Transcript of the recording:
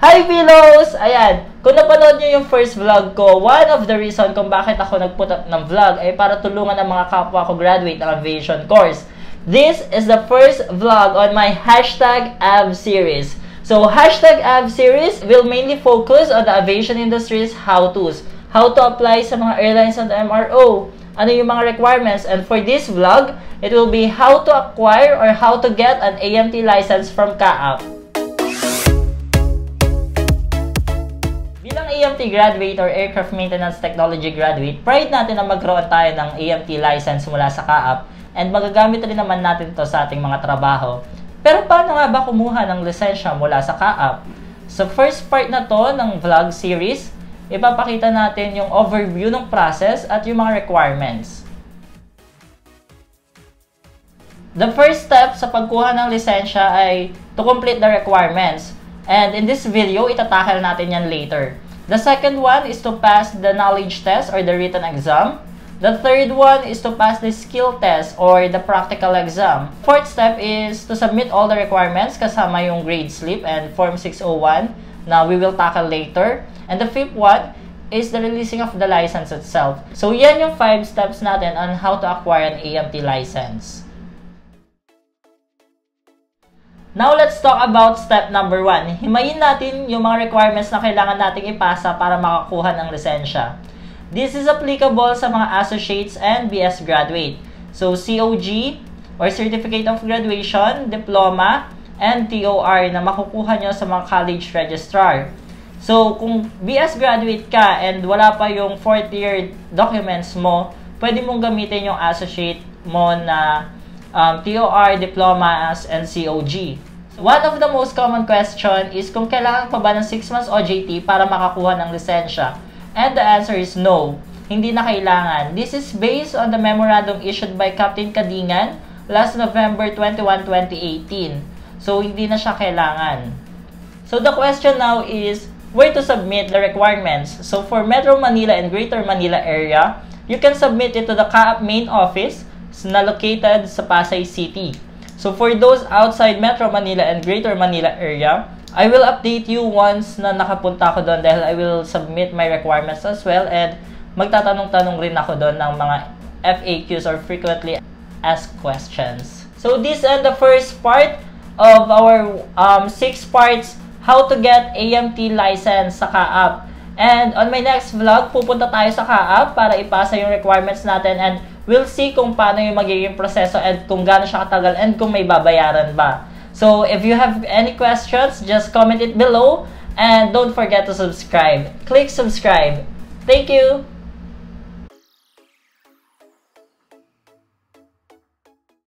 Hi Philos! Ayan, kung napanood nyo yung first vlog ko, one of the reason kung bakit ako nag-put up ng vlog ay para tulungan ang mga kapwa ko graduate ng aviation course. This is the first vlog on my #AV series. So, #AV series will mainly focus on the aviation industry's how-tos. How to apply sa mga airlines and MRO. Ano yung mga requirements. And for this vlog, it will be how to acquire or how to get an AMT license from CAAP. Bilang AMT graduate or Aircraft Maintenance Technology graduate, pride natin na magkaroon tayo ng AMT license mula sa CAAP and magagamit rin naman natin ito sa ating mga trabaho. Pero paano nga ba kumuha ng lisensya mula sa CAAP? Sa first part na to ng vlog series, ipapakita natin yung overview ng process at yung mga requirements. The first step sa pagkuha ng lisensya ay to complete the requirements. And in this video, itatakal natin yan later. The second one is to pass the knowledge test or the written exam. The third one is to pass the skill test or the practical exam. Fourth step is to submit all the requirements kasama yung grade slip and Form 601 na we will tackle later. And the fifth one is the releasing of the license itself. So yan yung 5 steps natin on how to acquire an AMT license. Now, let's talk about step number 1. Himayin natin yung mga requirements na kailangan nating ipasa para makakuha ng lisensya. This is applicable sa mga associates and BS graduate. So, COG or Certificate of Graduation, Diploma, and TOR na makukuha nyo sa mga college registrar. So, kung BS graduate ka and wala pa yung 4th year documents mo, pwede mong gamitin yung associate mo na TOR, diplomas, and COG. One of the most common question is kung kailangan pa ba ng 6 months OJT para makakuha ng lisensya. And the answer is no. Hindi na kailangan. This is based on the memorandum issued by Captain Kadingan last November 21, 2018. So, hindi na siya kailangan. So, the question now is where to submit the requirements. So, for Metro Manila and Greater Manila area, you can submit it to the CAAP main office na located sa Pasay City. So for those outside Metro Manila and Greater Manila area, I will update you once na nakapunta ako doon dahil I will submit my requirements as well and magtatanong-tanong rin ako doon ng mga FAQs or frequently asked questions. So this is the first part of our 6 parts how to get AMT license sa CAAP. And on my next vlog, pupunta tayo sa CAAP para ipasa yung requirements natin and we'll see kung paano yung magiging proseso and kung gaano siya katagal and kung may babayaran ba. So, if you have any questions, just comment it below and don't forget to subscribe. Click subscribe. Thank you!